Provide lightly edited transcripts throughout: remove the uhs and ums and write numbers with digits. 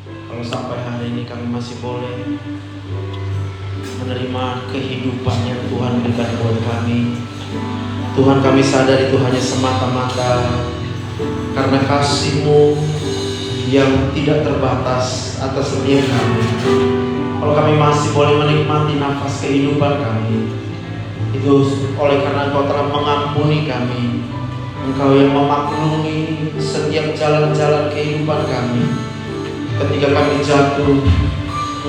Kalau sampai hari ini kami masih boleh menerima kehidupan yang Tuhan berikan buat kami, Tuhan, kami sadar itu hanya semata-mata karena kasih-Mu yang tidak terbatas atas setiap kami. Kalau kami masih boleh menikmati nafas kehidupan kami, itu oleh karena Engkau telah mengampuni kami, Engkau yang memaklumi setiap jalan-jalan kehidupan kami. Ketika kami jatuh,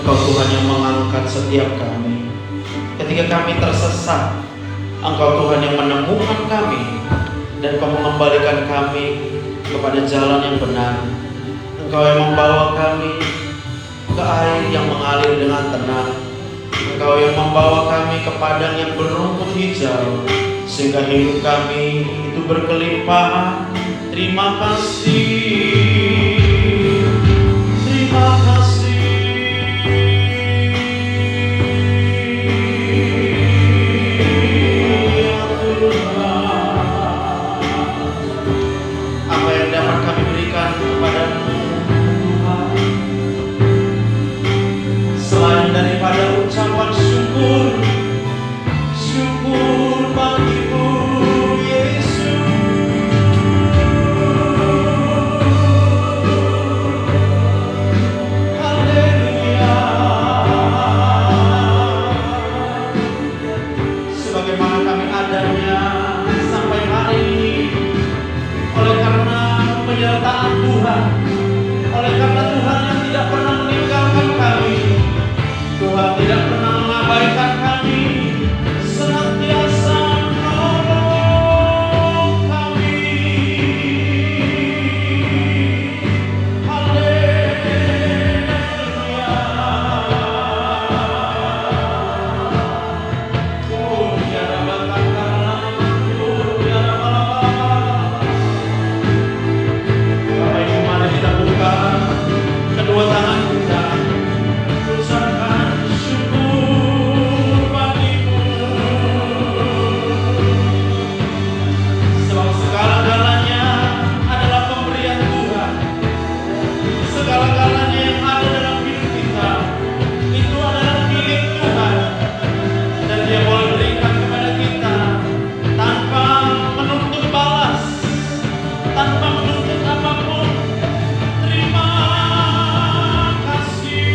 Engkau Tuhan yang mengangkat setiap kami. Ketika kami tersesat, Engkau Tuhan yang menemukan kami dan Engkau mengembalikan kami kepada jalan yang benar. Engkau yang membawa kami ke air yang mengalir dengan tenang. Engkau yang membawa kami ke padang yang berumput hijau, sehingga hidup kami itu berkelimpahan. Terima kasih, terima kasih. Ya Tuhan, apa yang dapat kami berikan kepadamu Tuhan, selain daripada ucapan syukur, syukur bagimu Yesus. Haleluya. Sebagaimana kami adanya sampai hari ini, oleh karena penyertaan Tuhan, oleh karena Tuhan yang tidak pernah meninggalkan kami, Tuhan tidak pernah mengabaikan kami, senantiasa menolong kami. Haleluya. Oh, biar bakar biar Bapak Ibu, mari kita buka kedua tangan kita, ucapkan syukur bagimu, sebab segala-galanya adalah pemberian Tuhan. Segala-galanya yang ada dalam hidup kita itu adalah milik Tuhan, dan Dia boleh berikan kepada kita tanpa menuntut balas, tanpa menuntut apapun. Terima kasih.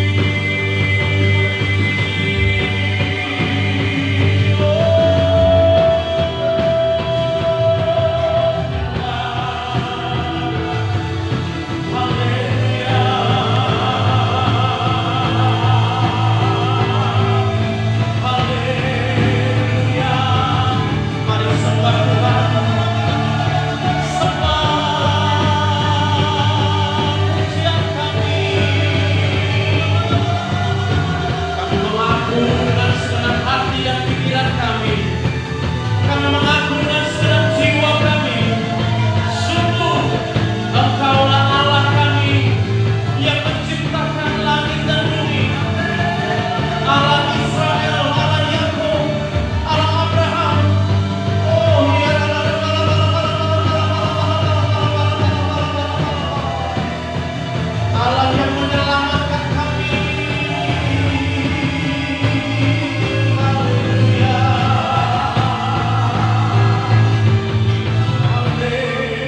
Haleluya. Haleluya. Mari sembah Tuhan, sembah pujian kami. Kami mengaku dengan segenap hati dan pikiran kami. Kami mengaku dengan segenap jiwa kami. Sungguh Engkaulah Allah kami yang menciptakan langit dan bumi. Allah Israel, Allah Yakub, Allah Abraham. Oh ya, Allah yang menyelamatkan kami. Haleluya. Haleluya.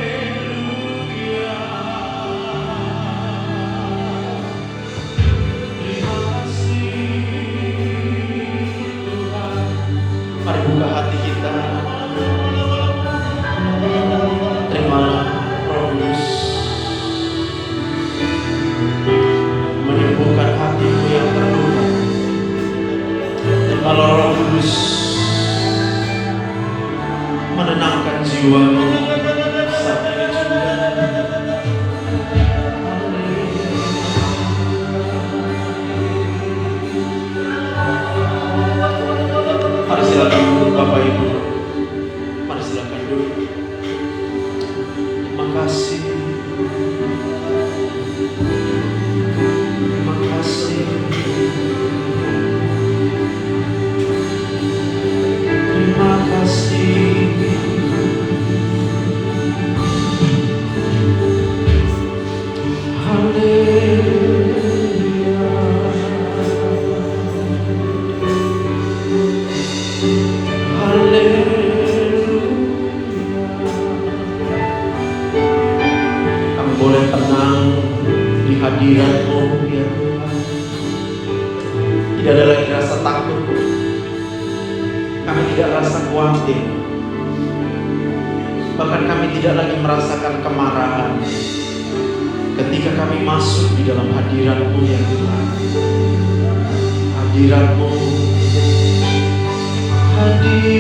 Terima kasih Tuhan. Mari buka hati kita. Terimalah Roh Kudus menyembuhkan hatimu yang terluka. Terimalah Roh Kudus menenangkan jiwamu saat ini juga. Mari silakan duduk Bapak Ibu. Mari silakan duduk. Terima kasih. Terima kasih. Terima kasih. hadirat-Mu ya Tuhan. Tidak ada lagi rasa takut. Kami tidak rasa khawatir. Bahkan kami tidak lagi merasakan kemarahan ketika kami masuk di dalam hadirat-Mu ya Tuhan. Hadirat-Mu, hadirat-Mu,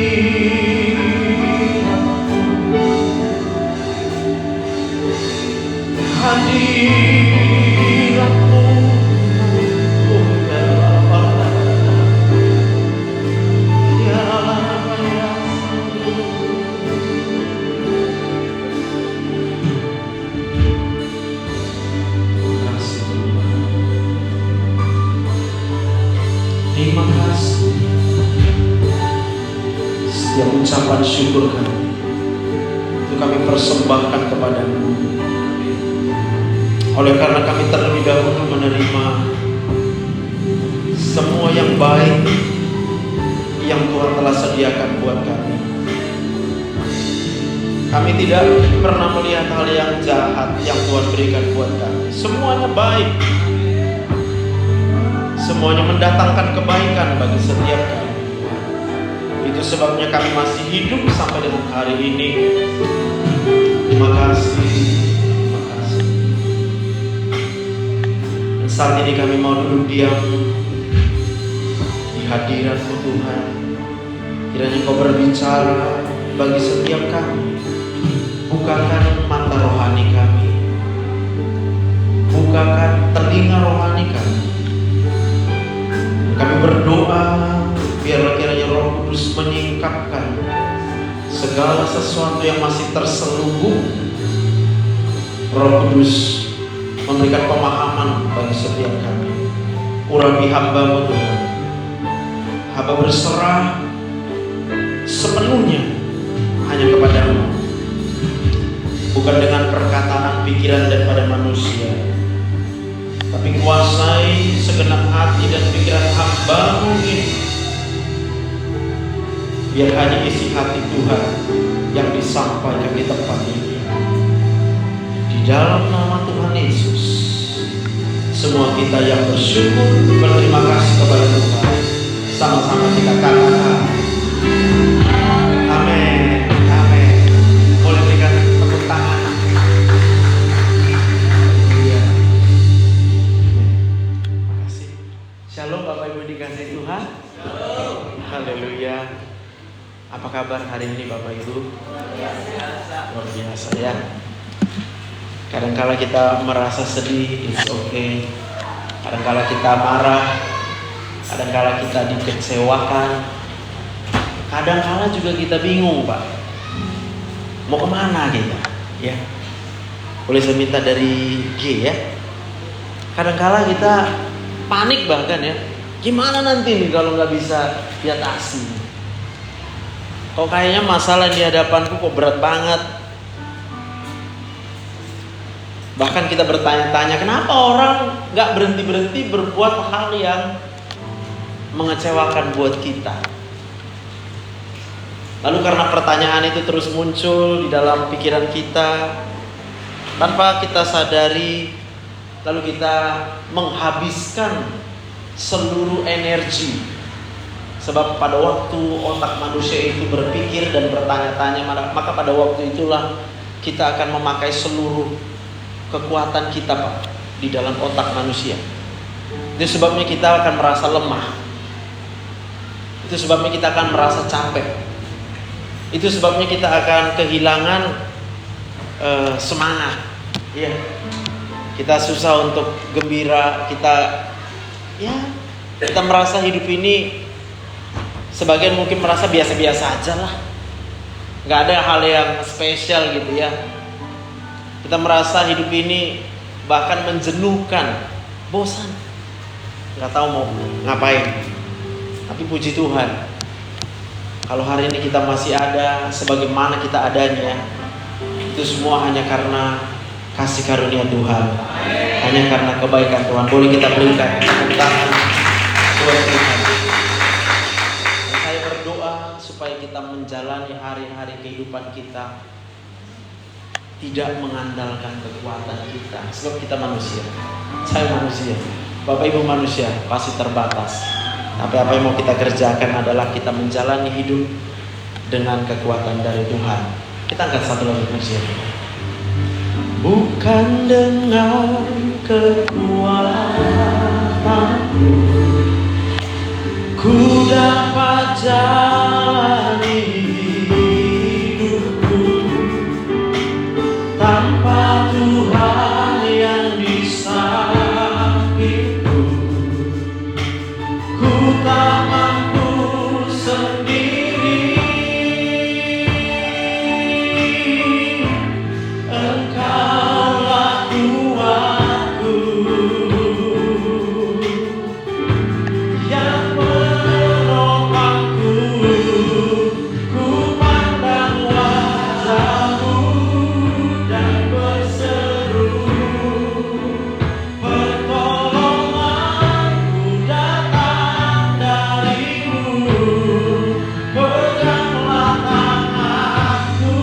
terima kasih. Setiap ucapan syukur kami itu kami persembahkan kepada-Mu. Oleh karena kami terlebih dahulu menerima semua yang baik yang Tuhan telah sediakan buat kami. Kami tidak pernah melihat hal yang jahat yang Tuhan berikan buat kami. Semuanya baik. Semuanya mendatangkan kebaikan bagi setiap kami. Itu sebabnya kami masih hidup sampai dengan hari ini. Terima kasih. Terima kasih. Dan saat ini kami mau duduk diam di hadirat-Mu Tuhan. Kiranya Engkau berbicara bagi setiap kami. Bukakan mata rohani kami. Bukakan telinga rohani kami. Kami berdoa biarlah kiranya Roh Kudus menyingkapkan segala sesuatu yang masih terselubung. Roh Kudus memberikan pemahaman bagi setiap kami. Urapi hamba-Mu Tuhan. Hamba berserah sepenuhnya hanya kepada-Mu, bukan dengan perkataan, pikiran daripada manusia, tapi kuasai segenap hati dan pikiran hamba-Mu ini. Biar hanya isi hati Tuhan yang disampaikan di tempat ini. Di dalam nama Tuhan Yesus, semua kita yang bersyukur, berterima kasih kepada Tuhan, sama-sama kita katakan amin. Amin. Boleh berikan tepuk tangan. Shalom Bapak Ibu dikasihi Tuhan. Haleluya. Apa kabar hari ini Bapak Ibu? Luar biasa ya. Kadangkala kita merasa sedih, it's okay. Kadangkala kita marah, kadangkala kita dikecewakan, kadangkala juga kita bingung Pak, mau kemana kita ya. Boleh saya minta dari G ya. Kadangkala kita panik bahkan ya, gimana nanti nih kalau nggak bisa diatasi. Kok kayaknya masalah di hadapanku kok berat banget. Bahkan kita bertanya-tanya, kenapa orang nggak berhenti-berhenti berbuat hal yang mengecewakan buat kita. Lalu karena pertanyaan itu terus muncul di dalam pikiran kita, tanpa kita sadari, lalu kita menghabiskan seluruh energi. Sebab pada waktu otak manusia itu berpikir dan bertanya-tanya, maka pada waktu itulah kita akan memakai seluruh kekuatan kita Pak di dalam otak manusia. Itu sebabnya kita akan merasa lemah. Itu sebabnya kita akan merasa capek. Itu sebabnya kita akan kehilangan semangat. Ya, kita susah untuk gembira. Kita merasa hidup ini, sebagian mungkin merasa biasa-biasa aja lah. Gak ada hal yang spesial gitu ya. Kita merasa hidup ini bahkan menjenuhkan, bosan, gak tahu mau ngapain. Tapi puji Tuhan, kalau hari ini kita masih ada sebagaimana kita adanya, itu semua hanya karena kasih karunia Tuhan, hanya karena kebaikan Tuhan. Boleh kita berikan tepuk tangan buat Tuhan. Saya berdoa supaya kita menjalani hari-hari kehidupan kita tidak mengandalkan kekuatan kita, sebab kita manusia. Saya manusia, Bapak Ibu manusia, pasti terbatas. Tapi apa yang mau kita kerjakan adalah kita menjalani hidup dengan kekuatan dari Tuhan. Kita angkat satu lagu pujian. Bukan dengan kekuatanku ku dapat jalani hidupku tanpa Tuhan yang di sampingku. Ku tak mampu sendiri. Engkaulah kuatku yang menopangku. Ku pandang wajah-Mu dan berseru, pertolonganku datang dari-Mu. Peganglah tanganku,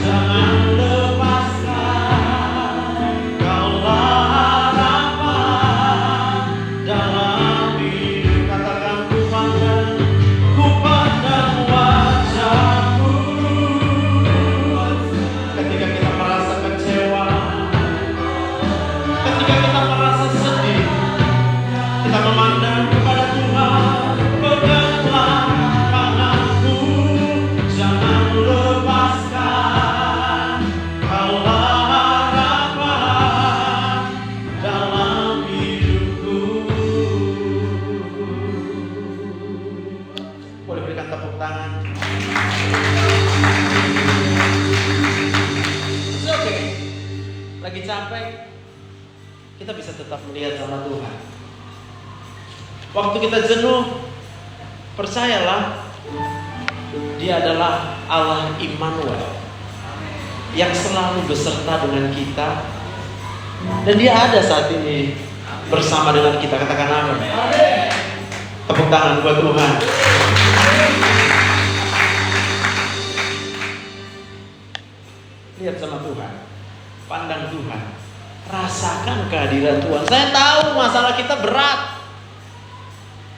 jangan lepaskan. Kaulah harapan dalam hidup. Katakan ku pandang wajah-Mu. Ketika kita merasa kecewa, ketika kita merasa sedih, kita memandang kepada Tuhan. Peganglah tanganku, jangan lepaskan. Kaulah harapan dalam hidupku. Boleh berikan tepuk tangan. It's okay. Lagi capek, kita bisa tetap melihat sama Tuhan. Waktu kita jenuh, percayalah, Dia adalah Allah Immanuel yang selalu beserta dengan kita, dan Dia ada saat ini bersama dengan kita. Katakan amin. Tepuk tangan buat Tuhan. Lihat sama Tuhan, pandang Tuhan, rasakan kehadiran Tuhan. Saya tahu masalah kita berat.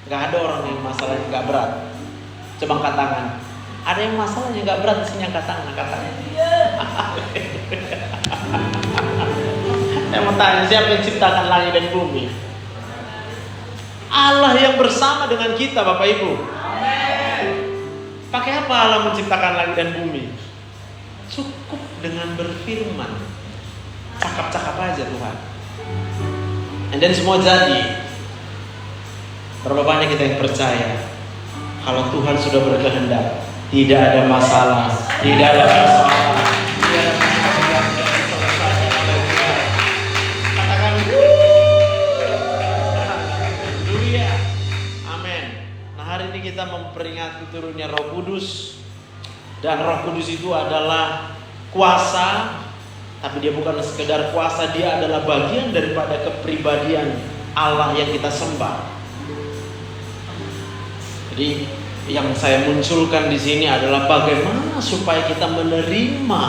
Gak ada orang yang masalahnya gak berat. Coba angkat tangan. Ada yang masalahnya gak berat, di sini angkat tangan, angkat tangan. Saya mau tanya, siapa yang ciptakan langit dan bumi? Allah yang bersama dengan kita, Bapak Ibu. Pakai apa Allah menciptakan langit dan bumi? Cukup dengan berfirman. Cakap-cakap aja Tuhan, and then semua jadi. Berapa banyak kita yang percaya kalau Tuhan sudah berkehendak, tidak ada masalah, tidak ada masalah, tidak ada masalah yang selesai oleh Tuhan. Katakan haleluya, amin. Nah, hari ini kita memperingati turunnya Roh Kudus, dan Roh Kudus itu adalah kuasa, tapi dia bukan sekedar kuasa, dia adalah bagian daripada kepribadian Allah yang kita sembah. Jadi yang saya munculkan di sini adalah bagaimana supaya kita menerima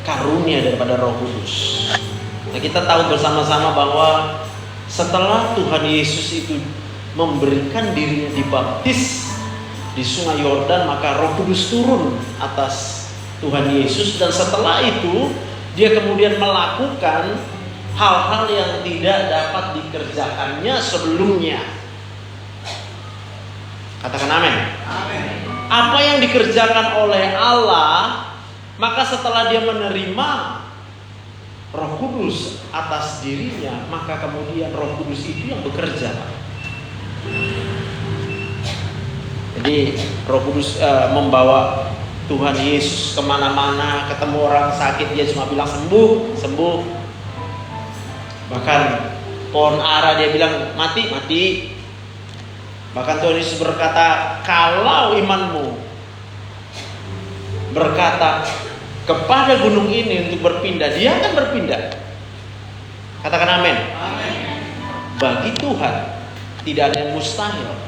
karunia daripada Roh Kudus. Nah, kita tahu bersama-sama bahwa setelah Tuhan Yesus itu memberikan dirinya dibaptis di Sungai Yordan, maka Roh Kudus turun atas Tuhan Yesus, dan setelah itu dia kemudian melakukan hal-hal yang tidak dapat dikerjakannya sebelumnya. Katakan amin. Amin. Apa yang dikerjakan oleh Allah, maka setelah dia menerima Roh Kudus atas dirinya, maka kemudian Roh Kudus itu yang bekerja. Jadi Roh Kudus membawa Tuhan Yesus kemana-mana, ketemu orang sakit dia cuma bilang sembuh, sembuh. Bahkan pohon ara dia bilang mati, mati. Bahkan Tuhan Yesus berkata, kalau imanmu berkata kepada gunung ini untuk berpindah, dia akan berpindah. Katakan amin. Amin. Bagi Tuhan tidak ada yang mustahil.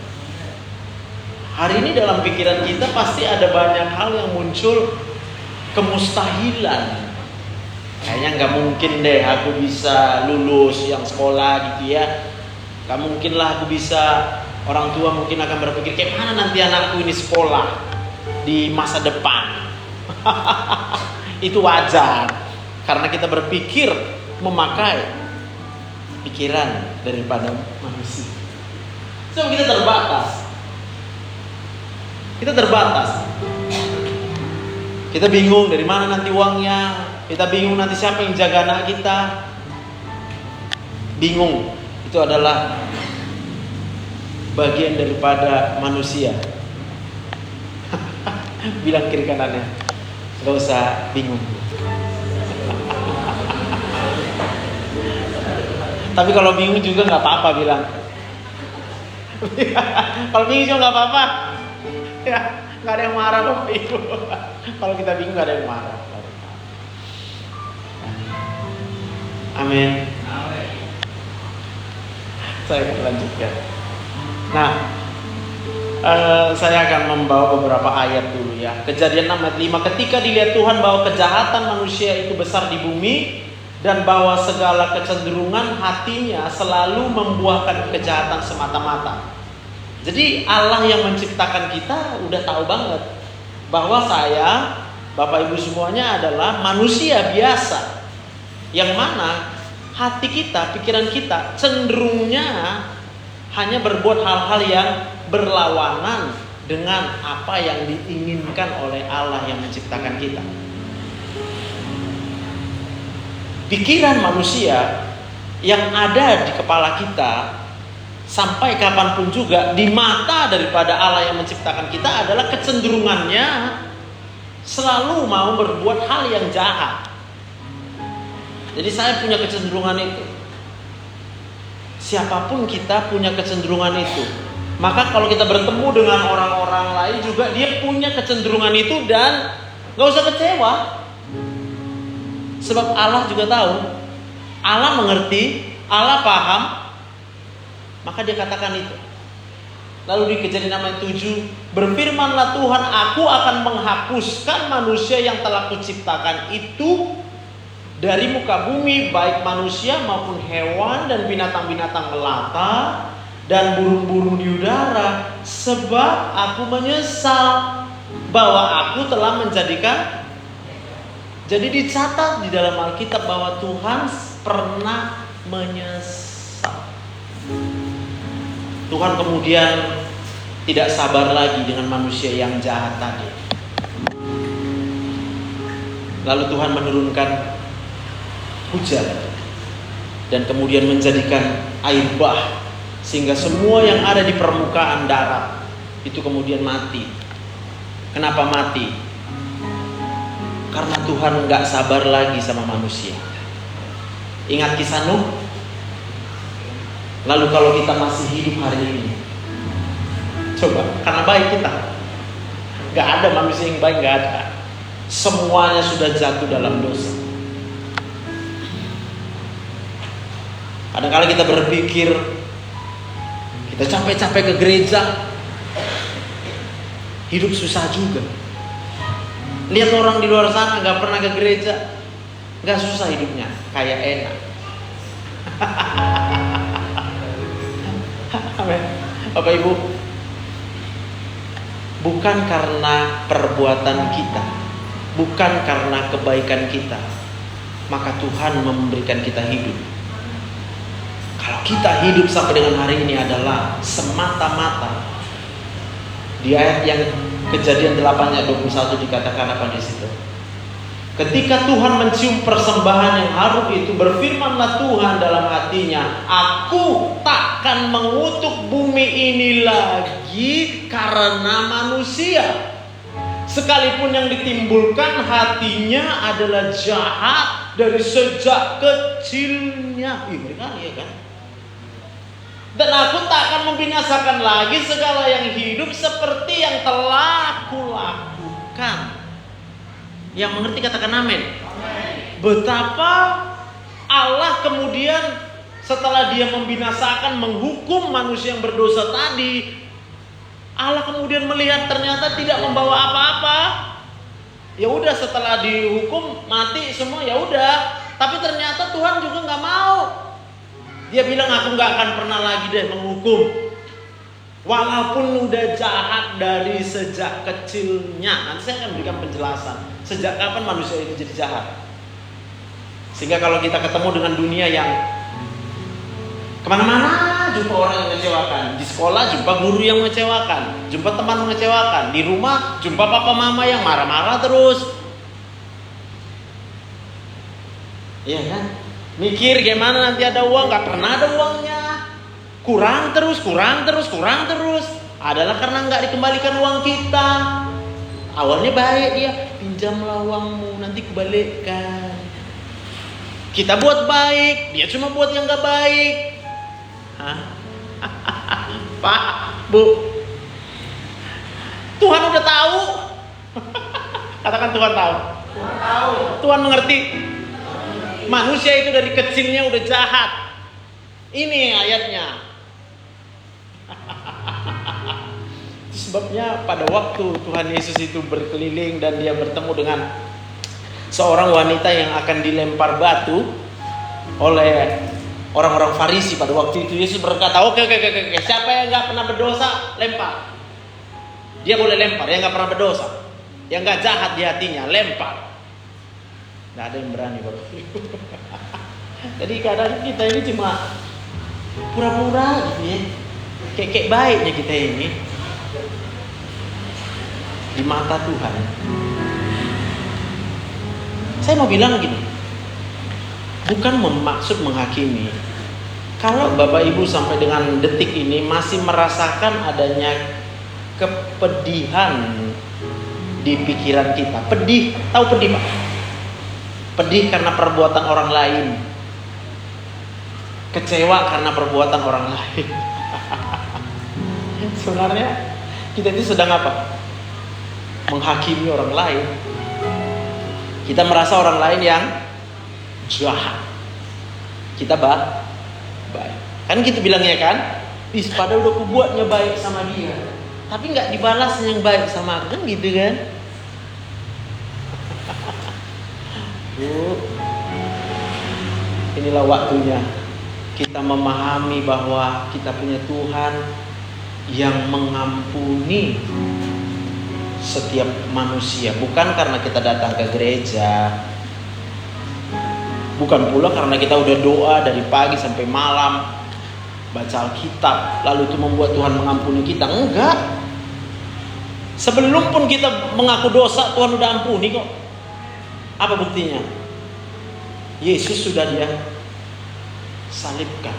Hari ini dalam pikiran kita pasti ada banyak hal yang muncul kemustahilan. Kayaknya nggak mungkin deh aku bisa lulus yang sekolah gitu ya. Gak mungkin lah aku bisa. Orang tua mungkin akan berpikir kayak mana nanti anakku ini sekolah di masa depan. Itu wajar, karena kita berpikir memakai pikiran daripada manusia. So kita terbatas. Kita bingung dari mana nanti uangnya. Kita bingung nanti siapa yang jaga anak kita. Bingung. Itu adalah bagian daripada manusia. Bilang kiri kanannya, gak usah bingung. Tapi kalau bingung juga gak apa-apa bilang. Kalau bingung juga gak apa-apa. Ya, gak ada yang marah loh Ibu. Kalau kita bingung gak ada yang marah. Amin. Saya akan lanjutkan. Nah, saya akan membawa beberapa ayat dulu ya. Kejadian 6 ayat 5. Ketika dilihat Tuhan bahwa kejahatan manusia itu besar di bumi, dan bahwa segala kecenderungan hatinya selalu membuahkan kejahatan semata-mata. Jadi Allah yang menciptakan kita udah tahu banget bahwa saya, Bapak Ibu semuanya adalah manusia biasa, yang mana hati kita, pikiran kita cenderungnya hanya berbuat hal-hal yang berlawanan dengan apa yang diinginkan oleh Allah yang menciptakan kita. Pikiran manusia yang ada di kepala kita sampai kapanpun juga di mata daripada Allah yang menciptakan kita adalah kecenderungannya selalu mau berbuat hal yang jahat. Jadi saya punya kecenderungan itu. Siapapun kita punya kecenderungan itu. Maka kalau kita bertemu dengan orang-orang lain juga dia punya kecenderungan itu, dan gak usah kecewa. Sebab Allah juga tahu, Allah mengerti, Allah paham, maka dia katakan itu. Lalu di Kejadian 6 ayat 7, berfirmanlah Tuhan, aku akan menghapuskan manusia yang telah kuciptakan itu dari muka bumi, baik manusia maupun hewan dan binatang-binatang melata dan burung-burung di udara, sebab aku menyesal bahwa aku telah menjadikan. Jadi dicatat di dalam Alkitab bahwa Tuhan pernah menyesal. Tuhan kemudian tidak sabar lagi dengan manusia yang jahat tadi. Lalu Tuhan menurunkan hujan dan kemudian menjadikan air bah, sehingga semua yang ada di permukaan darat itu kemudian mati. Kenapa mati? Karena Tuhan gak sabar lagi sama manusia. Ingat kisah Nuh? Lalu kalau kita masih hidup hari ini, coba, karena baik kita, gak ada manusia yang baik, gak ada. Semuanya sudah jatuh dalam dosa. Kadang-kadang kita berpikir, kita capek-capek ke gereja, hidup susah juga. Lihat orang di luar sana gak pernah ke gereja, gak susah hidupnya, kayak enak. Amin. Bapak Ibu, bukan karena perbuatan kita, bukan karena kebaikan kita, maka Tuhan memberikan kita hidup. Kalau kita hidup sampai dengan hari ini adalah semata-mata. Di ayat yang Kejadian 8 ayat 21 dikatakan apa di situ? Ketika Tuhan mencium persembahan yang harum itu, berfirmanlah Tuhan dalam hatinya, aku takkan mengutuk bumi ini lagi karena manusia. Sekalipun yang ditimbulkan hatinya adalah jahat dari sejak kecilnya. Ih, kali ya kan? Dan aku tak akan membinasakan lagi segala yang hidup seperti yang telah kulakukan. Yang mengerti katakan amin. Betapa Allah kemudian setelah dia membinasakan, menghukum manusia yang berdosa tadi, Allah kemudian melihat ternyata tidak membawa apa-apa. Ya udah, setelah dihukum mati semua, ya udah. Tapi ternyata Tuhan juga nggak mau. Dia bilang, aku nggak akan pernah lagi deh menghukum. Walaupun udah jahat dari sejak kecilnya. Nanti saya akan berikan penjelasan sejak kapan manusia itu jadi jahat. Sehingga kalau kita ketemu dengan dunia yang kemana-mana jumpa orang yang mengecewakan, di sekolah jumpa guru yang mengecewakan, jumpa teman mengecewakan, di rumah jumpa papa mama yang marah-marah terus. Iya kan? Mikir gimana nanti ada uang, nggak pernah ada uangnya. Kurang terus. Adalah karena nggak dikembalikan uang kita. Awalnya baik dia, pinjamlah uangmu, nanti kembalikan. Kita buat baik, dia cuma buat yang nggak baik. Hah? Pak, Bu, Tuhan udah tahu. Katakan Tuhan tahu. Tuhan mengerti. Manusia itu dari kecilnya udah jahat. Ini ayatnya. Itu sebabnya pada waktu Tuhan Yesus itu berkeliling dan dia bertemu dengan seorang wanita yang akan dilempar batu oleh orang-orang Farisi pada waktu itu, Yesus berkata, oke, siapa yang nggak pernah berdosa lempar. Dia boleh lempar, yang nggak pernah berdosa, yang nggak jahat di hatinya lempar. Nggak ada yang berani Bapak. Jadi kadang kita ini cuma pura-pura gitu ya, kayak baiknya kita ini di mata Tuhan. Saya mau bilang gini, bukan bermaksud menghakimi. Kalau Bapak Ibu sampai dengan detik ini masih merasakan adanya kepedihan di pikiran kita, pedih, tahu pedih Pak? Pedih karena perbuatan orang lain, kecewa karena perbuatan orang lain. Sebenarnya kita itu sedang apa? Menghakimi orang lain. Kita merasa orang lain yang jahat, kita baik. Kan gitu bilangnya kan? Pada udah kubuatnya baik sama dia, tapi nggak dibalas yang baik sama aku, kan gitu kan? Bu, inilah waktunya kita memahami bahwa kita punya Tuhan yang mengampuni setiap manusia, bukan karena kita datang ke gereja, bukan pula karena kita udah doa dari pagi sampai malam, baca Alkitab, lalu itu membuat Tuhan mengampuni kita. Enggak. Sebelum pun kita mengaku dosa, Tuhan udah ampuni kok. Apa buktinya? Yesus sudah dia salibkan.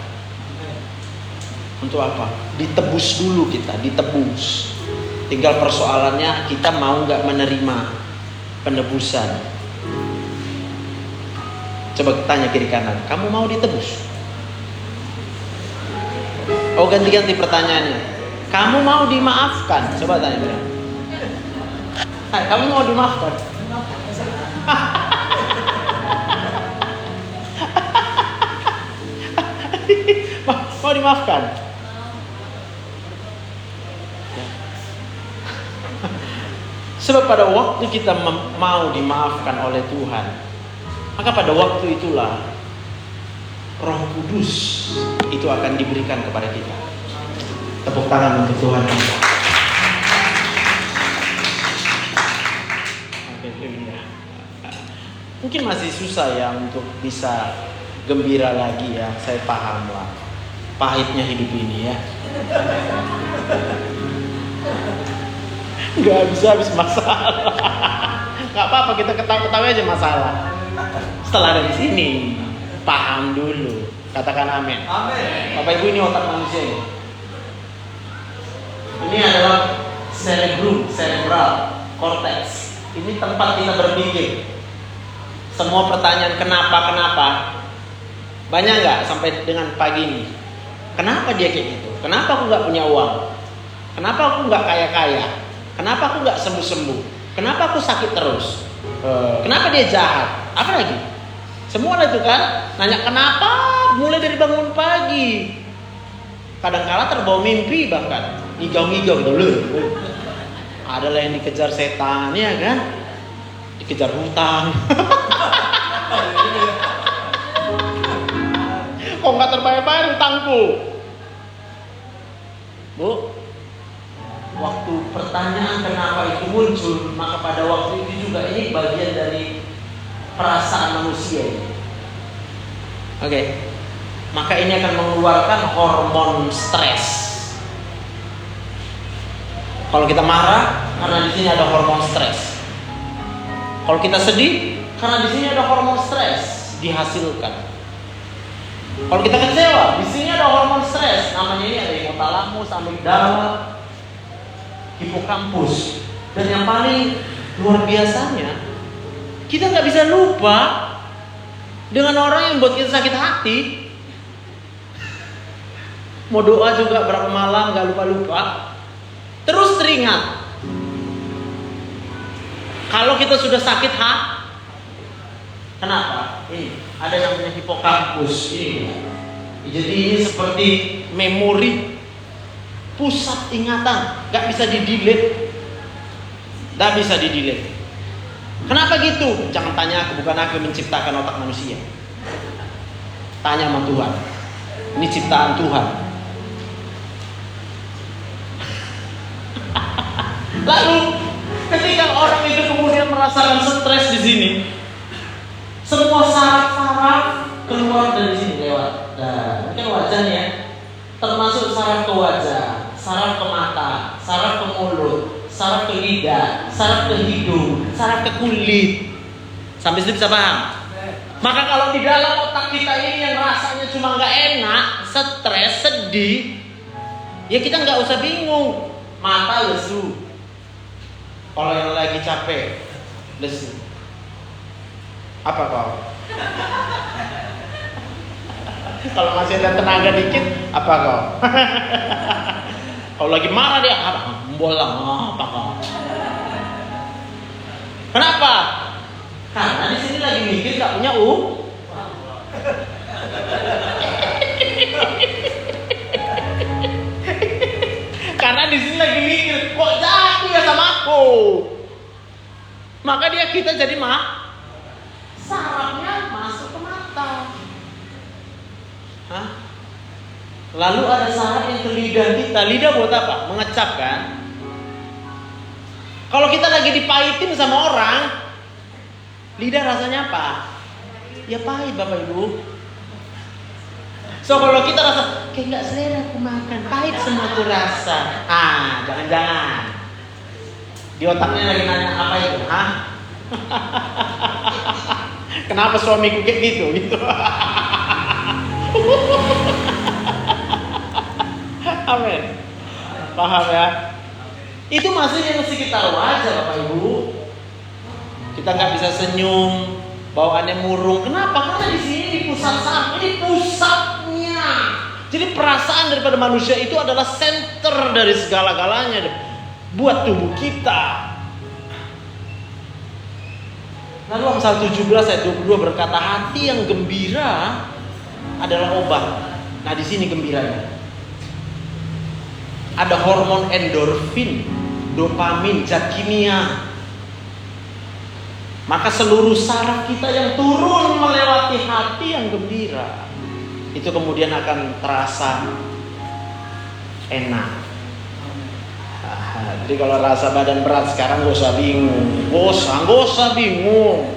Untuk apa? Ditebus dulu kita, ditebus. Tinggal persoalannya kita mau nggak menerima penebusan. Coba tanya kiri kanan, kamu mau ditebus? Oh, ganti-ganti pertanyaannya. Kamu mau dimaafkan? Coba tanya dia. Hai, kamu mau dimaafkan? Mau dimaafkan? Sebab pada waktu kita mau dimaafkan oleh Tuhan, maka pada waktu itulah Roh Kudus itu akan diberikan kepada kita. Tepuk tangan untuk Tuhan kita. Mungkin masih susah ya untuk bisa gembira lagi ya. Saya paham lah pahitnya hidup ini ya. Gak bisa habis masalah. Gak apa-apa, kita ketawa-ketawa aja masalah. Setelah dari sini paham dulu. Katakan amin. Amin. Bapak Ibu, ini otak manusia ini. Ini adalah cerebral cortex. Ini tempat kita berpikir. Semua pertanyaan kenapa banyak nggak sampai dengan pagi ini? Kenapa dia kayak gitu? Kenapa aku nggak punya uang? Kenapa aku nggak kaya? Kenapa aku nggak sembuh? Kenapa aku sakit terus? Kenapa dia jahat? Apa lagi? Semua itu kan nanya kenapa, mulai dari bangun pagi. Kadang-kala terbawa mimpi, bahkan ngigau-ngigau dulu. Adalah yang dikejar setan, ya kan? dikejar hutang. Kok nggak terbayar-bayar hutangku? Bu, waktu pertanyaan kenapa itu muncul, maka pada waktu itu juga ini bagian dari perasaan manusia. Oke. Maka ini akan mengeluarkan hormon stres. Kalau kita marah, karena di sini ada hormon stres. Kalau kita sedih, karena di sini ada hormon stres dihasilkan. Kalau kita kecewa, di sini ada hormon stres. Namanya ini ada hipotalamus, amigdala, hipokampus. Dan yang paling luar biasanya, kita nggak bisa lupa dengan orang yang buat kita sakit hati. Mau doa juga berapa malam nggak lupa-lupa. Terus teringat. Kalau kita sudah sakit hati, kenapa? Ini ada yang namanya hipokampus ini. Jadi ini seperti memori, pusat ingatan, nggak bisa di-delete, nggak bisa di-delete. Kenapa gitu? Jangan tanya aku, bukan aku yang menciptakan otak manusia. Tanya sama Tuhan. Ini ciptaan Tuhan. Lalu ketika orang itu kemudian merasakan stres di sini, semua saraf-saraf keluar dari sini lewat. Nah, ini kan wajahnya ya. Termasuk saraf ke wajah, saraf ke mata, saraf ke mulut, saraf ke lidah, saraf ke hidung, saraf ke kulit. Sampai situ bisa paham? Maka kalau di dalam otak kita ini yang rasanya cuma nggak enak, stres, sedih, ya kita nggak usah bingung. Mata lesu. Kalau yang lagi capek, lesu. Apa kau? Kalau masih ada tenaga dikit, apa kau? Kalau lagi marah dia apa? Bolang, apa kau? Kenapa? Karena di sini lagi mikir gak punya Karena di sini lagi mikir kok jatuh ya sama aku. Maka kita jadi sarafnya masuk ke mata. Hah? Lalu ada saraf yang ke lidah kita. Lidah buat apa? Mengecap kan? Kalau kita lagi dipahitin sama orang, lidah rasanya apa? Ya pahit Bapak Ibu. So kalau kita rasa kayak nggak selera aku makan, pahit semua aku rasa. Jangan-jangan di otaknya lagi nanya apa itu? Kenapa suamiku kayak gitu? Amin. Paham ya? Itu masih yang sekitar wajah Bapak Ibu. Kita nggak bisa senyum, bawaannya murung. Kenapa? Karena di sini di pusat saraf, ini pusatnya. Jadi perasaan daripada manusia itu adalah center dari segala-galanya buat tubuh kita. Lalu Amsal 17 ayat 22 berkata, hati yang gembira adalah obat. Nah di sini gembiranya. Ada hormon endorfin, dopamin, zat kimia. Maka seluruh saraf kita yang turun melewati hati yang gembira, itu kemudian akan terasa enak. Jadi kalau rasa badan berat sekarang gak usah bingung. Gak usah bingung.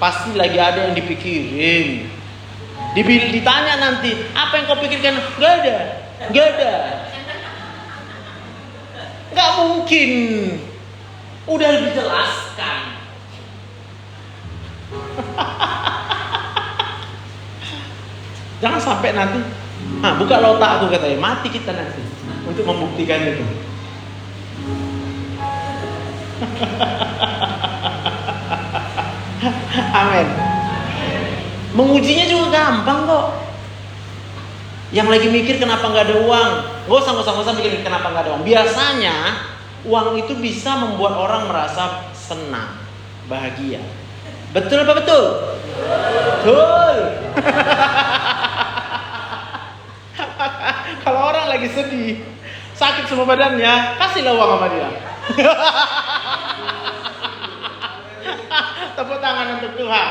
Pasti lagi ada yang dipikirin. Ditanya nanti, apa yang kau pikirkan? Gak ada. Gak mungkin. Udah lebih jelaskan. Jangan sampai nanti buka otak aku katanya, mati kita nanti untuk membuktikan itu. Amin. Mengujinya juga gampang kok. Yang lagi mikir kenapa nggak ada uang, gak usah mikir kenapa nggak ada uang. Biasanya uang itu bisa membuat orang merasa senang, bahagia. Betul apa betul? Betul. Kalau orang lagi sedih, sakit semua badannya, kasihlah uang sama dia. Tepuk tangan untuk Tuhan.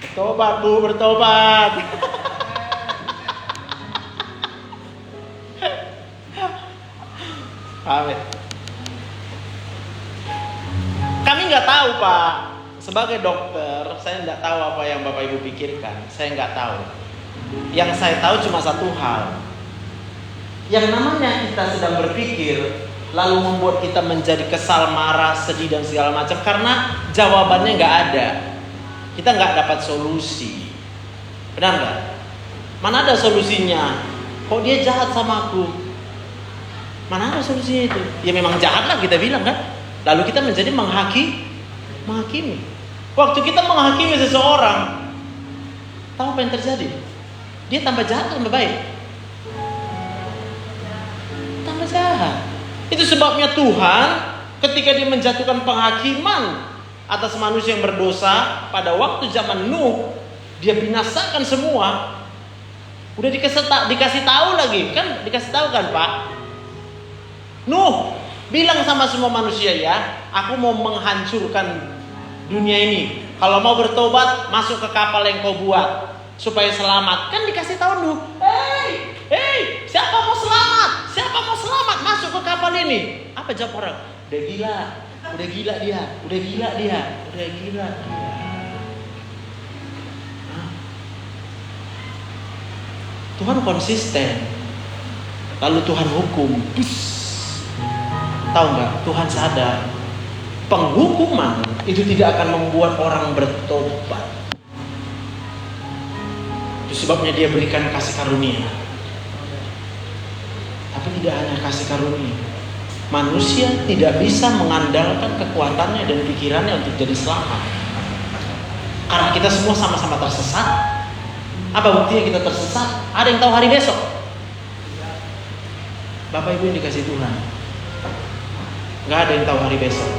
Bertobat Bu, bertobat. Amin. Kami nggak tahu Pak, sebagai dokter saya nggak tahu apa yang Bapak Ibu pikirkan. Saya nggak tahu. Yang saya tahu cuma satu hal. Yang namanya kita sedang berpikir, lalu membuat kita menjadi kesal, marah, sedih dan segala macam karena jawabannya nggak ada. Kita nggak dapat solusi. Benar nggak? Mana ada solusinya? Kok dia jahat sama aku? Mana ada solusinya itu? Ya memang jahat lah kita bilang kan. Lalu kita menjadi menghakimi. Waktu kita menghakimi seseorang, tahu apa yang terjadi? Dia tambah jahat, tambah baik. Tambah jahat. Itu sebabnya Tuhan ketika dia menjatuhkan penghakiman atas manusia yang berdosa pada waktu zaman Nuh, dia binasakan semua. Udah dikasih tahu lagi, kan dikasih tahu kan Pak? Nuh, bilang sama semua manusia ya, aku mau menghancurkan dunia ini. Kalau mau bertobat, masuk ke kapal yang kau buat supaya selamat. Kan dikasih tahu Nuh, Hei, siapa mau selamat? Siapa mau selamat masuk ke kapal ini? Apa jawab orang? Udah gila dia. Tuhan konsisten. Lalu Tuhan hukum. Tahu nggak? Tuhan sadar penghukuman itu tidak akan membuat orang bertobat. Itu sebabnya dia berikan kasih karunia. Tapi tidak hanya kasih karunia. Manusia tidak bisa mengandalkan kekuatannya dan pikirannya untuk jadi selamat. Karena kita semua sama-sama tersesat. Apa buktinya kita tersesat? Ada yang tahu hari besok? Bapak Ibu yang dikasih Tuhan, gak ada yang tahu hari besok.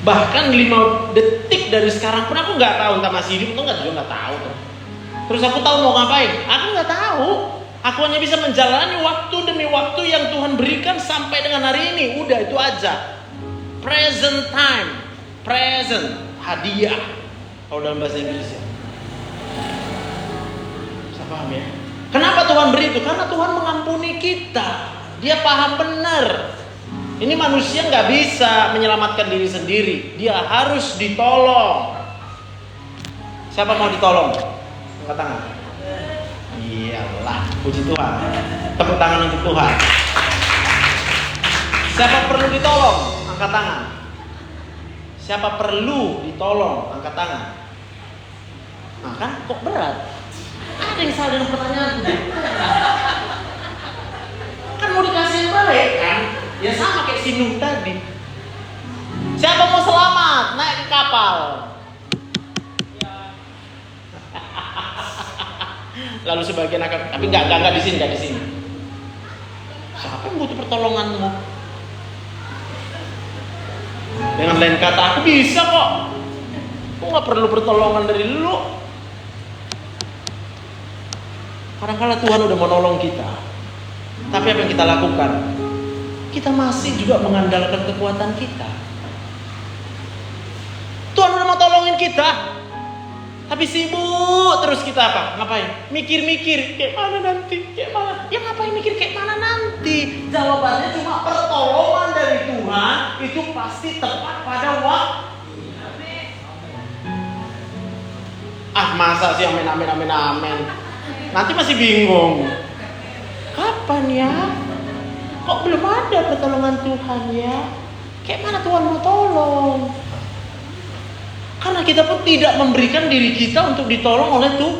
Bahkan 5 detik dari sekarang pun aku gak tahu entah masih hidup atau enggak, juga gak tahu. Terus aku tahu mau ngapain? Aku gak tahu. Aku hanya bisa menjalani waktu demi waktu yang Tuhan berikan sampai dengan hari ini. Udah itu aja. Present time. Present. Hadiah. Kalau dalam bahasa Inggris ya. Bisa paham ya? Kenapa Tuhan beri itu? Karena Tuhan mengampuni kita. Dia paham benar. Ini manusia gak bisa menyelamatkan diri sendiri. Dia harus ditolong. Siapa mau ditolong? Angkat tangan. Iyalah, puji Tuhan. Tepuk tangan untuk Tuhan. Siapa perlu ditolong? Angkat tangan. Siapa perlu ditolong? Angkat tangan. Nah kan kok berat? Ada yang salah dengan pertanyaan. Kan mau dikasih yang baik kan? Ya sama kayak si Nuh tadi. Siapa mau selamat? Naik ke kapal. Lalu sebagian akan, tapi enggak di sini. Siapa yang butuh pertolonganmu? Dengan lain kata, aku bisa kok. Aku nggak perlu pertolongan dari lu. Kadang-kadang Tuhan udah menolong kita, tapi apa yang kita lakukan? Kita masih juga mengandalkan kekuatan kita. Tuhan udah mau tolongin kita, tapi sibuk terus kita apa? Ngapain? Mikir-mikir, kayak mana nanti? Kayak mana? Ya ngapain mikir kayak mana nanti? Jawabannya cuma pertolongan dari Tuhan itu pasti tepat pada waktu. Masa sih amin. Nanti masih bingung. Kapan ya? Kok belum ada pertolongan Tuhan ya? Kayak mana Tuhan mau tolong? Karena kita pun tidak memberikan diri kita untuk ditolong oleh Tuhan.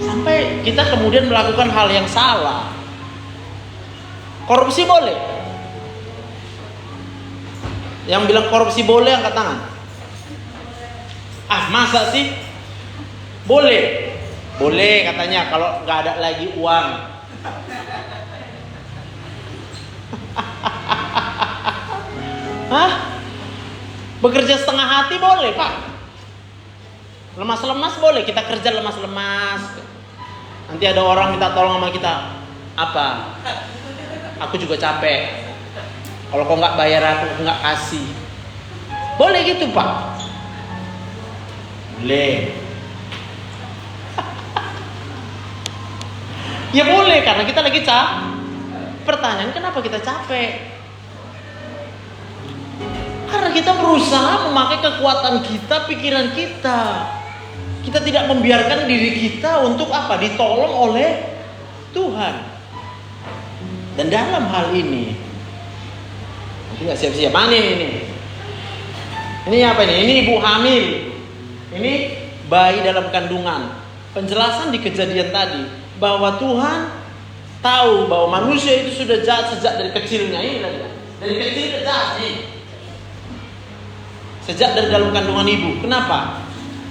Sampai kita kemudian melakukan hal yang salah. Korupsi boleh? Yang bilang korupsi boleh angkat tangan. Masa sih? Boleh. Boleh katanya kalau nggak ada lagi uang. Bekerja setengah hati boleh Pak. Lemas-lemas boleh, kita kerja lemas-lemas. Nanti ada orang minta tolong sama kita. Apa? Aku juga capek. Kalau kau nggak bayar aku nggak kasih. Boleh gitu Pak? Boleh. Ya boleh karena kita lagi Pertanyaan kenapa kita capek? Karena kita berusaha memakai kekuatan kita, pikiran kita. Kita tidak membiarkan diri kita untuk apa? Ditolong oleh Tuhan. Dan dalam hal ini, nanti nggak siap-siap. Mana ini? Ini apa ini? Ini ibu hamil. Ini bayi dalam kandungan. Penjelasan di kejadian tadi bahwa Tuhan tahu bahwa manusia itu sudah jahat sejak dari kecilnya. Ini dari kecil sudah jahat nih. Sejak dari dalam kandungan ibu. Kenapa?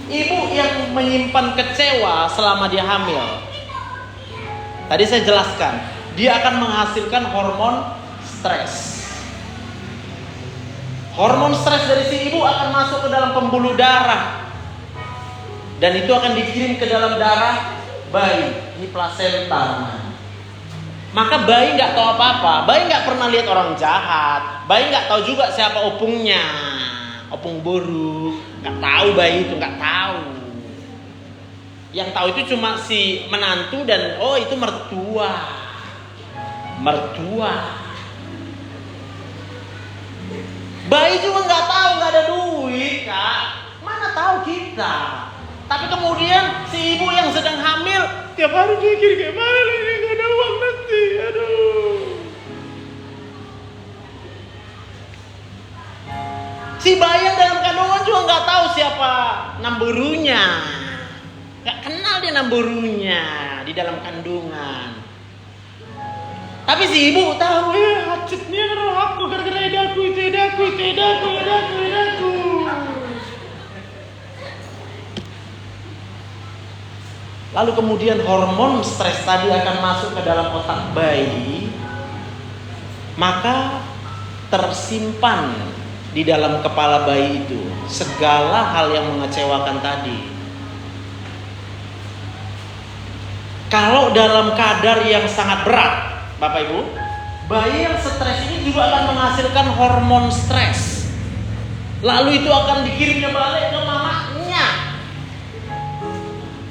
Ibu yang menyimpan kecewa selama dia hamil. Tadi saya jelaskan, dia akan menghasilkan hormon stres. Hormon stres dari si ibu akan masuk ke dalam pembuluh darah. Dan itu akan dikirim ke dalam darah bayi. Ini plasenta. Maka bayi nggak tahu apa-apa. Bayi nggak pernah lihat orang jahat. Bayi nggak tahu juga siapa opungnya. Opung buruk, nggak tahu bayi itu, nggak tahu. Yang tahu itu cuma si menantu dan oh itu mertua. Bayi juga nggak tahu, nggak ada duit Kak. Mana tahu kita. Tapi kemudian si ibu yang sedang hamil tiap hari mikir kayak mana ini nggak ada uang nanti, aduh. Si bayi yang dalam kandungan juga nggak tahu siapa namburunya, nggak kenal dia namburunya di dalam kandungan. Tapi si ibu tahu ya hajatnya karena aku gara-gara edaku. Lalu kemudian hormon stres tadi akan masuk ke dalam otak bayi, maka tersimpan di dalam kepala bayi itu segala hal yang mengecewakan tadi. Kalau dalam kadar yang sangat berat, Bapak Ibu, bayi yang stres ini juga akan menghasilkan hormon stres. Lalu itu akan dikirimnya balik ke mamanya.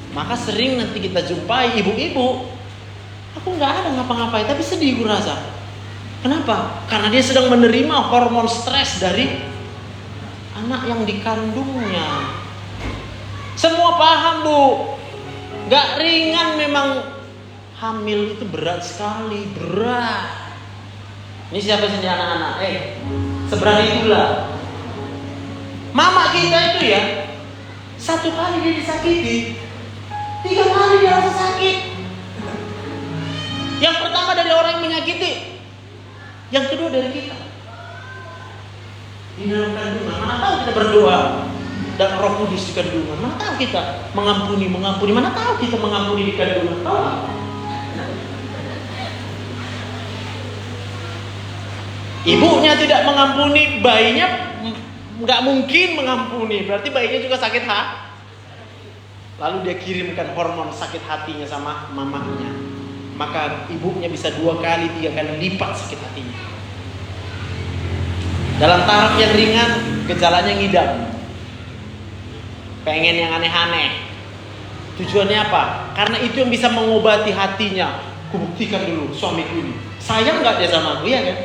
Maka sering nanti kita jumpai ibu-ibu, aku nggak ada ngapa-ngapain tapi sedih gue rasa. Kenapa? Karena dia sedang menerima hormon stres dari anak yang dikandungnya. Semua paham Bu, gak ringan memang. Hamil itu berat sekali, berat. Ini siapa sih anak-anak? Seberani itulah. Mama kita itu ya, satu kali dia disakiti, 3 kali dia rasa sakit. Yang pertama dari orang yang menyakiti, yang kedua dari kita. Di dalam kandungan, mana tahu kita berdoa dan Roh Kudus di kandungan. Mana tahu kita mengampuni. Mana tahu kita mengampuni di kandungan. Tahu? Ibunya tidak mengampuni, bayinya nggak mungkin mengampuni. Berarti bayinya juga sakit hati. Lalu dia kirimkan hormon sakit hatinya sama mamanya. Maka ibunya bisa 2 kali, 3 kali lipat sakit hatinya. Dalam taraf yang ringan, gejalanya ngidam, pengen yang aneh-aneh. Tujuannya apa? Karena itu yang bisa mengobati hatinya. Kubuktikan dulu suamiku ini sayang nggak dia sama aku, ya kan?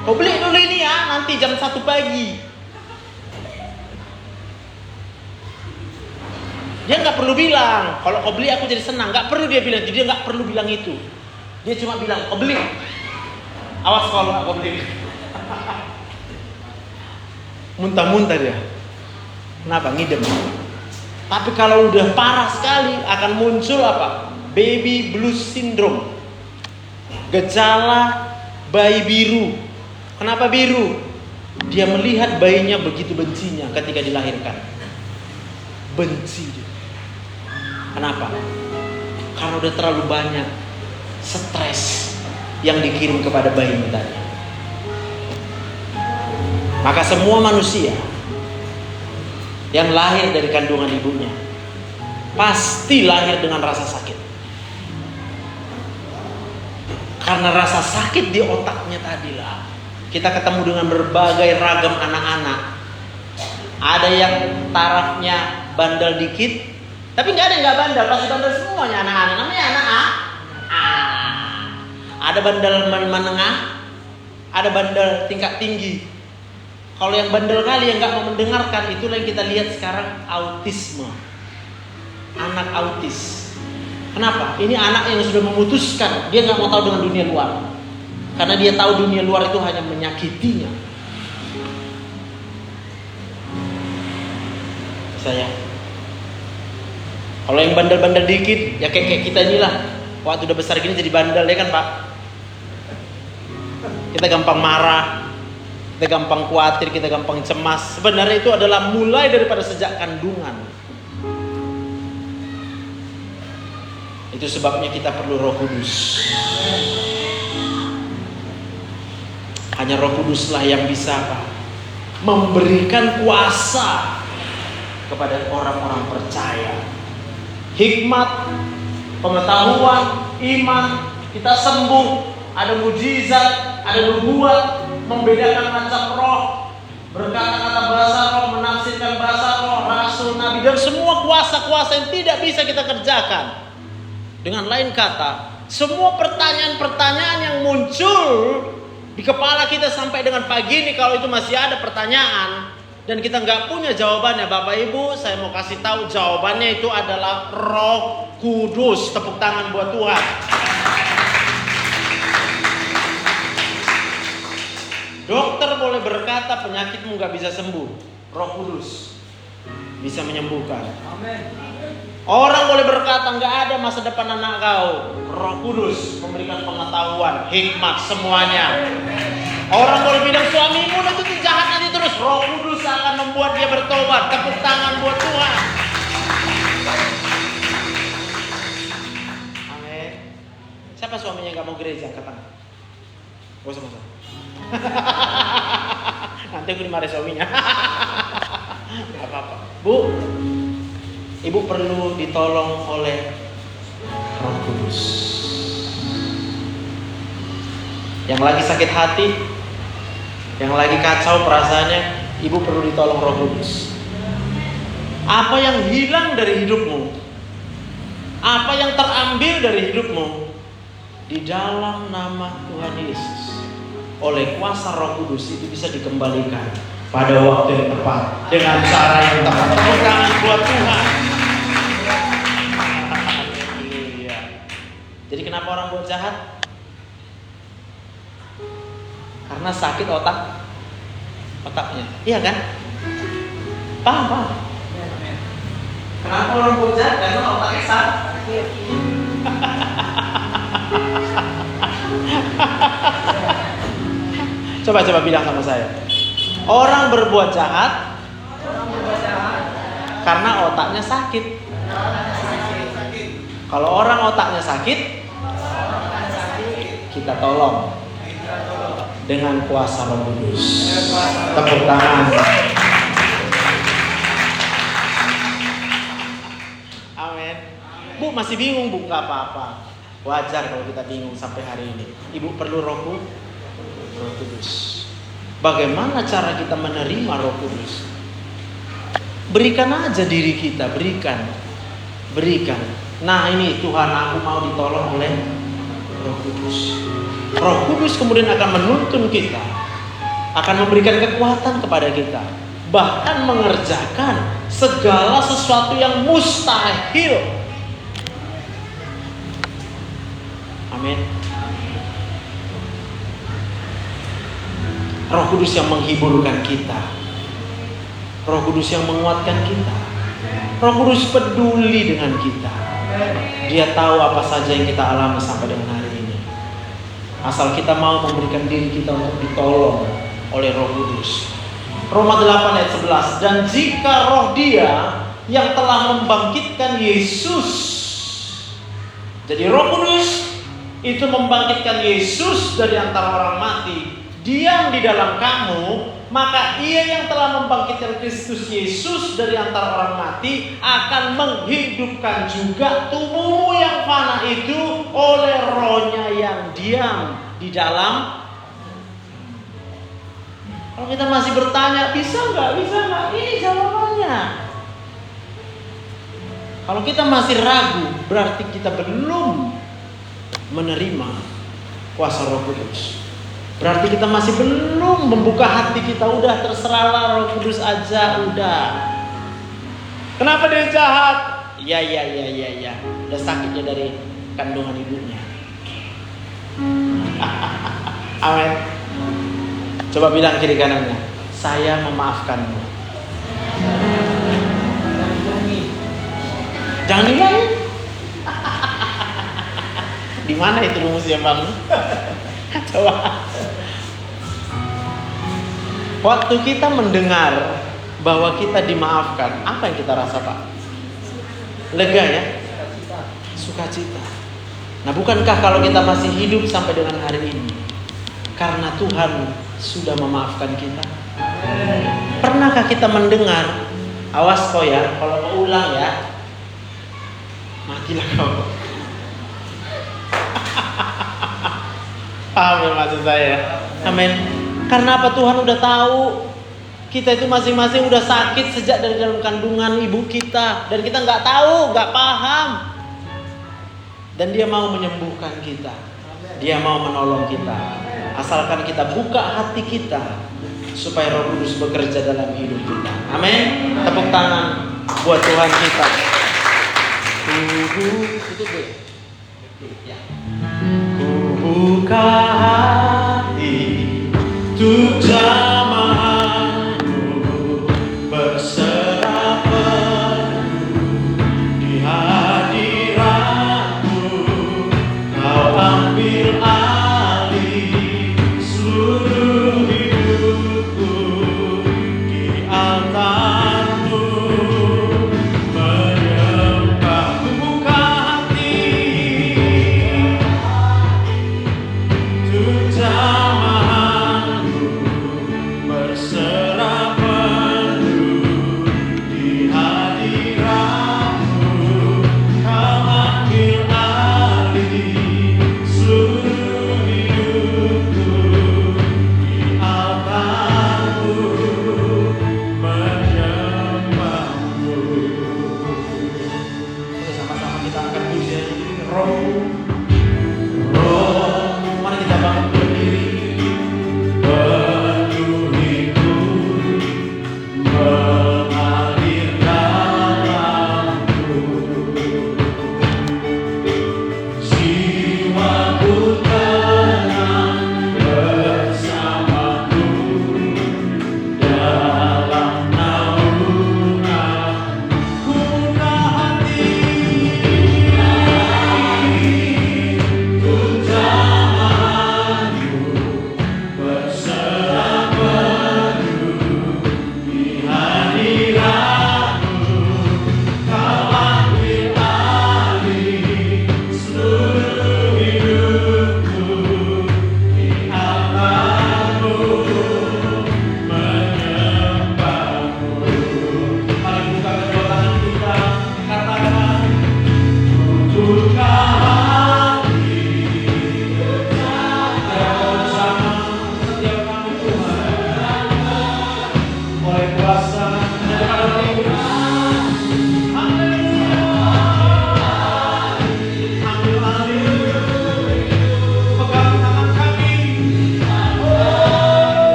Kau beli dulu ini ya, nanti jam 1 pagi. Dia nggak perlu bilang, kalau kau beli aku jadi senang. Nggak perlu dia bilang, dia nggak perlu bilang itu. Dia cuma bilang, kau beli. Awas kalau aku beli. Muntah-muntah dia. Kenapa? Ngidem. Tapi kalau udah parah sekali akan muncul apa? Baby blues syndrome. Gejala bayi biru. Kenapa biru? Dia melihat bayinya begitu bencinya ketika dilahirkan. Benci dia. Kenapa? Karena udah terlalu banyak stres yang dikirim kepada bayinya tadi. Maka semua manusia yang lahir dari kandungan ibunya pasti lahir dengan rasa sakit. Karena rasa sakit di otaknya tadilah, kita ketemu dengan berbagai ragam anak-anak. Ada yang tarafnya bandel dikit, tapi nggak ada yang nggak bandel, pasti bandel semuanya anak-anak. Namanya anak A. Ada bandel menengah, ada bandel tingkat tinggi. Kalau yang bandel kali yang nggak mau mendengarkan, itulah yang kita lihat sekarang, autisme. Anak autis. Kenapa? Ini anak yang sudah memutuskan dia nggak mau tahu dengan dunia luar, karena dia tahu dunia luar itu hanya menyakitinya. Saya, kalau yang bandel-bandel dikit, ya kayak kita inilah. Waktu udah besar gini jadi bandel ya kan Pak? Kita gampang marah, kita gampang khawatir, kita gampang cemas. Sebenarnya itu adalah mulai daripada sejak kandungan. Itu sebabnya kita perlu Roh Kudus. Hanya Roh Kuduslah yang bisa Pak, memberikan kuasa kepada orang-orang percaya. Hikmat, pengetahuan, iman, kita sembuh, ada mujizat, ada nubuat, membedakan macam roh, berkata-kata bahasa roh, menafsirkan bahasa roh, rasul, nabi, dan semua kuasa-kuasa yang tidak bisa kita kerjakan. Dengan lain kata, semua pertanyaan-pertanyaan yang muncul di kepala kita sampai dengan pagi ini, kalau itu masih ada pertanyaan dan kita nggak punya jawabannya, Bapak Ibu, saya mau kasih tahu jawabannya itu adalah Roh Kudus. Tepuk tangan buat Tuhan. Dokter boleh berkata penyakitmu nggak bisa sembuh, Roh Kudus bisa menyembuhkan. Amin. Orang boleh berkata nggak ada masa depan anak kau, Roh Kudus memberikan pengetahuan, hikmat, semuanya. Orang boleh bilang suamimu itu jahat nanti terus, Roh Kudus akan membuat dia bertobat. Tepuk tangan buat Tuhan. Amin. Siapa suaminya nggak mau gereja? Katakan. Gak usah masa. Nanti aku dimarahin suaminya. Gak apa-apa. Bu, Ibu perlu ditolong oleh Roh Kudus. Yang lagi sakit hati, yang lagi kacau perasaannya, Ibu perlu ditolong Roh Kudus. Apa yang hilang dari hidupmu, apa yang terambil dari hidupmu, di dalam nama Tuhan Yesus, oleh kuasa Roh Kudus itu bisa dikembalikan pada waktu yang tepat, dengan cara yang tepat. Tepuk tangan buat Tuhan. Jadi kenapa orang buat jahat? Karena sakit otaknya, iya kan? Paham? Kenapa orang buat jahat? Karena otaknya sakit. Coba bilang sama saya. Orang berbuat jahat karena otaknya sakit. Kalau orang otaknya sakit, kita tolong dengan kuasa Roh Kudus. Tepuk tangan. Amin. Bu masih bingung Bu? Gak apa-apa. Wajar kalau kita bingung sampai hari ini. Ibu perlu Roh Kudus. Bagaimana cara kita menerima Roh Kudus? Berikan aja diri kita, berikan. Nah ini Tuhan, aku mau ditolong oleh Roh Kudus. Roh Kudus kemudian akan menuntun kita, akan memberikan kekuatan kepada kita, bahkan mengerjakan segala sesuatu yang mustahil. Amin. Roh Kudus yang menghiburkan kita, Roh Kudus yang menguatkan kita, Roh Kudus peduli dengan kita. Dia tahu apa saja yang kita alami sampai dengan hari ini. Asal kita mau memberikan diri kita untuk ditolong oleh Roh Kudus. Roma 8 ayat 11. Dan jika roh Dia yang telah membangkitkan Yesus. Jadi Roh Kudus itu membangkitkan Yesus dari antara orang mati. diam di dalam kamu, maka Ia yang telah membangkitkan Kristus Yesus dari antara orang mati akan menghidupkan juga tubuhmu yang fana itu oleh Roh-Nya yang diam di dalam. Kalau kita masih bertanya, bisa nggak? Ini jawabannya. Kalau kita masih ragu, berarti kita belum menerima kuasa Roh Kudus. Berarti kita masih belum membuka hati kita. Udah terserahlah Roh Kudus aja, udah. Kenapa dia jahat? Ya. Udah sakitnya dari kandungan ibunya. Amin. Coba bilang kiri kanannya, saya memaafkanmu. Jangan diulangi. Di mana itu rumusnya, Bang? Coba. Waktu kita mendengar bahwa kita dimaafkan, apa yang kita rasa, Pak? Lega ya? Sukacita. Nah, bukankah kalau kita masih hidup sampai dengan hari ini karena Tuhan sudah memaafkan kita? Pernahkah kita mendengar, awas kau ya, kalau kau ulang ya, matilah kau. Paham ya maksud saya? Amin. Karena apa? Tuhan udah tahu kita itu masing-masing udah sakit sejak dari dalam kandungan ibu kita, dan kita nggak tahu, nggak paham. Dan Dia mau menyembuhkan kita, Dia mau menolong kita, asalkan kita buka hati kita supaya Roh Kudus bekerja dalam hidup kita. Amin. Tepuk tangan buat Tuhan kita. Itu deh. Ya. Buka hati untuk jamahanmu, berserah penuh di hadiratmu. Kau ambil alih seluruh hidupku di altarmu, menyembahmu. Buka hati untuk jamahanmu,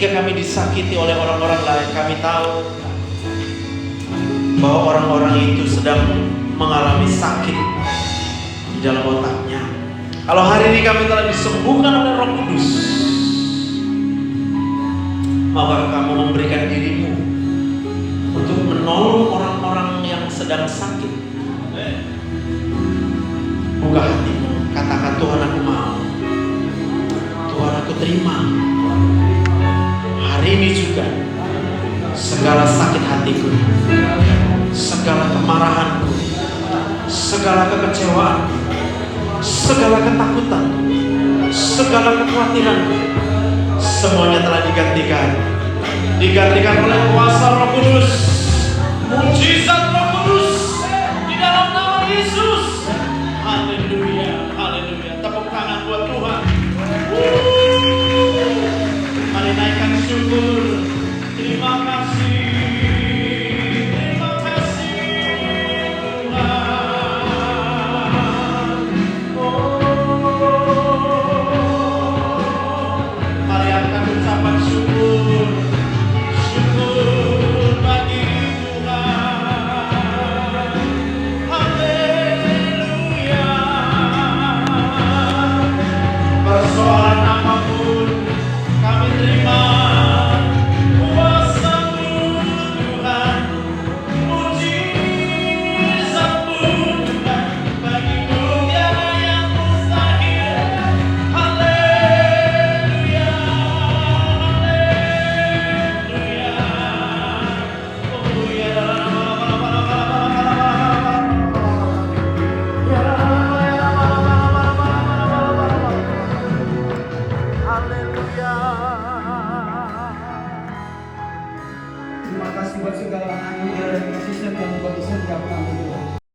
ketika kami disakiti oleh orang-orang lain, kami tahu bahwa orang-orang itu sedang mengalami sakit di dalam otaknya. Kalau hari ini kami telah disembuhkan oleh Roh Kudus, maka kamu memberikan dirimu untuk menolong orang-orang yang sedang sakit. Buka hatimu, katakan, Tuhan aku mau, Tuhan aku terima. Hari ini juga segala sakit hatiku, segala kemarahanku, segala kekecewaanku, segala ketakutanku, segala kekhawatiranku, semuanya telah digantikan oleh kuasa Roh Kudus, mujizat Roh